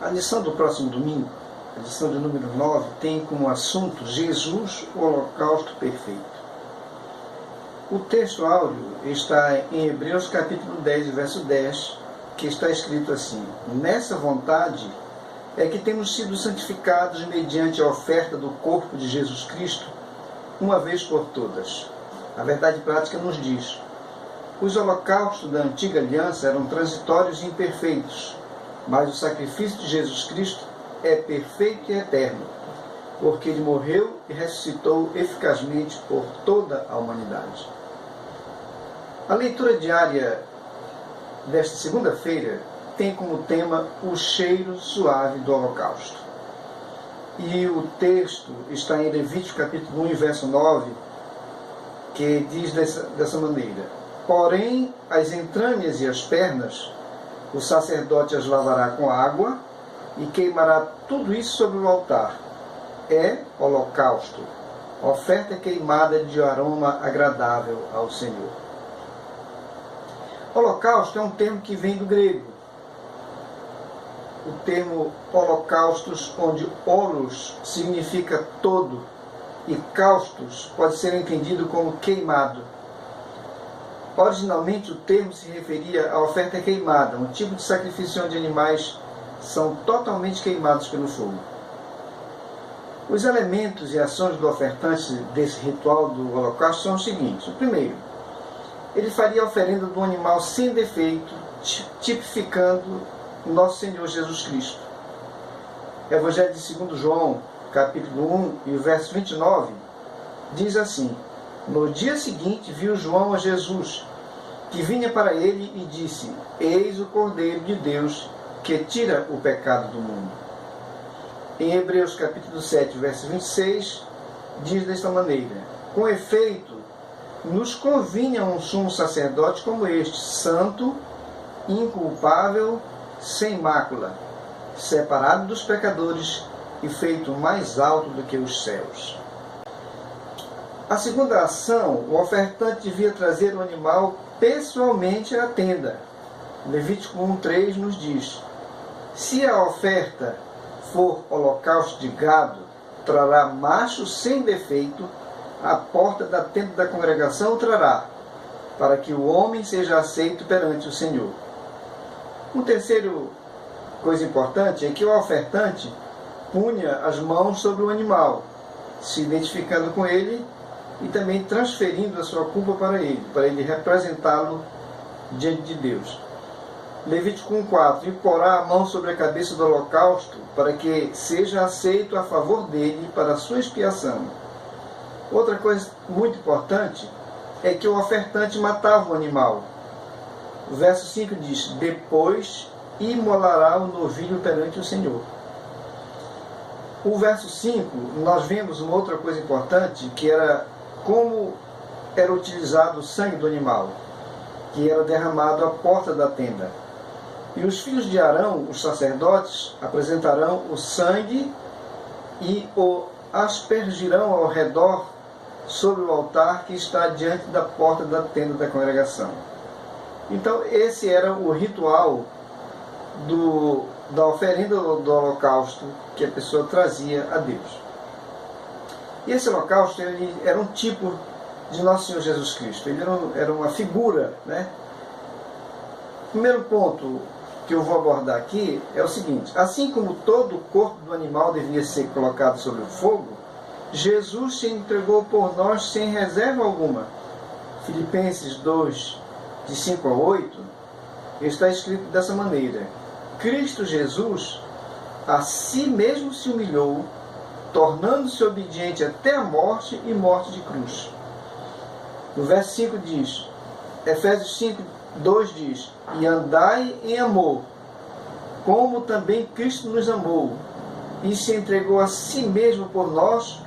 A lição do próximo domingo, a lição de número 9, tem como assunto Jesus, o holocausto perfeito. O texto áureo está em Hebreus capítulo 10, verso 10, que está escrito assim: nessa vontade é que temos sido santificados mediante a oferta do corpo de Jesus Cristo, uma vez por todas. A verdade prática nos diz: os holocaustos da antiga aliança eram transitórios e imperfeitos, mas o sacrifício de Jesus Cristo é perfeito e eterno, porque ele morreu e ressuscitou eficazmente por toda a humanidade. A leitura diária desta segunda-feira tem como tema o cheiro suave do holocausto. E o texto está em Levítico capítulo 1, verso 9, que diz dessa maneira: porém, as entranhas e as pernas, o sacerdote as lavará com água e queimará tudo isso sobre o altar. É holocausto, oferta queimada de aroma agradável ao Senhor. Holocausto é um termo que vem do grego. O termo holocaustos, onde holos significa todo e caustos pode ser entendido como queimado. Originalmente o termo se referia à oferta queimada, um tipo de sacrifício onde animais são totalmente queimados pelo fogo. Os elementos e ações do ofertante desse ritual do holocausto são os seguintes. O primeiro, ele faria a oferenda de um animal sem defeito, tipificando nosso Senhor Jesus Cristo. Evangelho de 2 João, capítulo 1 e o verso 29, diz assim: no dia seguinte viu João a Jesus, que vinha para ele e disse: eis o Cordeiro de Deus, que tira o pecado do mundo. Em Hebreus capítulo 7, verso 26, diz desta maneira: com efeito, nos convinha um sumo sacerdote como este, santo, inculpável, sem mácula, separado dos pecadores e feito mais alto do que os céus. A segunda ação, o ofertante devia trazer o animal pessoalmente à tenda. Levítico 1:3 nos diz: se a oferta for holocausto de gado, trará macho sem defeito, à porta da tenda da congregação o trará, para que o homem seja aceito perante o Senhor. Uma terceira coisa importante é que o ofertante punha as mãos sobre o animal, se identificando com ele e também transferindo a sua culpa para ele representá-lo diante de Deus. Levítico 1:4: e porá a mão sobre a cabeça do holocausto, para que seja aceito a favor dele para a sua expiação. Outra coisa muito importante é que o ofertante matava o animal. O verso 5 diz: depois imolará o novilho perante o Senhor. O verso 5, nós vemos uma outra coisa importante, que era como era utilizado o sangue do animal, que era derramado à porta da tenda. E os filhos de Arão, os sacerdotes, apresentarão o sangue e o aspergirão ao redor sobre o altar que está diante da porta da tenda da congregação. Então esse era o ritual da oferenda do holocausto que a pessoa trazia a Deus. E esse holocausto ele era um tipo de Nosso Senhor Jesus Cristo. Ele era uma figura, né? O primeiro ponto que eu vou abordar aqui é o seguinte: assim como todo o corpo do animal devia ser colocado sobre o fogo, Jesus se entregou por nós sem reserva alguma. Filipenses 2, de 5 a 8, está escrito dessa maneira: Cristo Jesus a si mesmo se humilhou, tornando-se obediente até a morte e morte de cruz. No verso 5 diz, Efésios 5:2 diz: e andai em amor, como também Cristo nos amou, e se entregou a si mesmo por nós,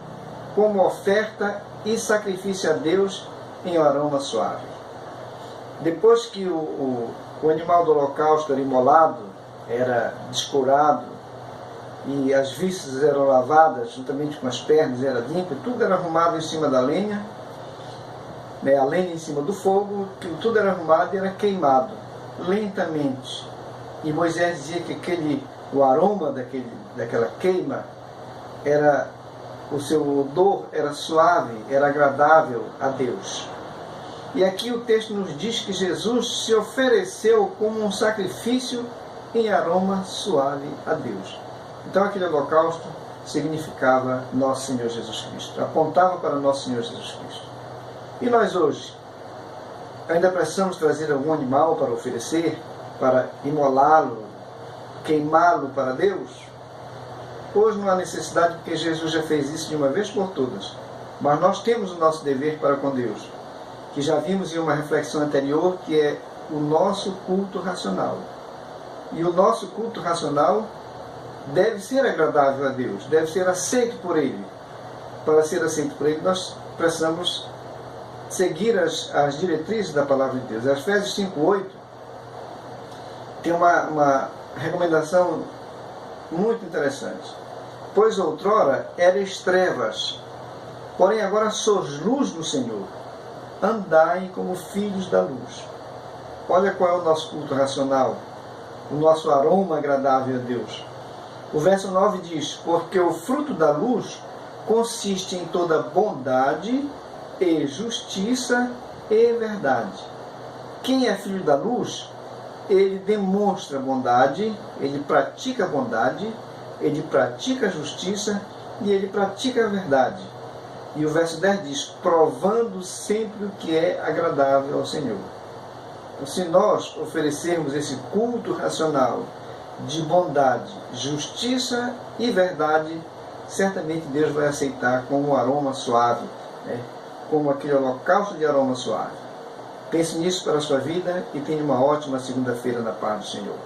como oferta e sacrifício a Deus em aroma suave. Depois que o animal do holocausto era imolado, era descourado, e as vísceras eram lavadas, juntamente com as pernas, era limpo, tudo era arrumado em cima da lenha, a lenha em cima do fogo, tudo era arrumado e era queimado lentamente. E Moisés dizia que aquele o aroma daquela queima, o seu odor era suave, era agradável a Deus. E aqui o texto nos diz que Jesus se ofereceu como um sacrifício em aroma suave a Deus. Então aquele holocausto significava Nosso Senhor Jesus Cristo, apontava para Nosso Senhor Jesus Cristo. E nós hoje, ainda precisamos trazer algum animal para oferecer, para imolá-lo, queimá-lo para Deus? Hoje não há necessidade, porque Jesus já fez isso de uma vez por todas. Mas nós temos o nosso dever para com Deus, que já vimos em uma reflexão anterior, que é o nosso culto racional. E o nosso culto racional deve ser agradável a Deus, deve ser aceito por Ele. Para ser aceito por Ele, nós precisamos seguir as diretrizes da Palavra de Deus. Efésios 5:8 tem uma recomendação muito interessante. Pois outrora erais trevas, porém agora sois luz no Senhor. Andai como filhos da luz. Olha qual é o nosso culto racional, o nosso aroma agradável a Deus. O verso 9 diz: porque o fruto da luz consiste em toda bondade e justiça e verdade. Quem é filho da luz, ele demonstra bondade, ele pratica bondade, ele pratica justiça e ele pratica a verdade. E o verso 10 diz: provando sempre o que é agradável ao Senhor. Então, se nós oferecermos esse culto racional de bondade, justiça e verdade, certamente Deus vai aceitar como um aroma suave, né? Como aquele holocausto de aroma suave. Pense nisso para a sua vida e tenha uma ótima segunda-feira na paz do Senhor.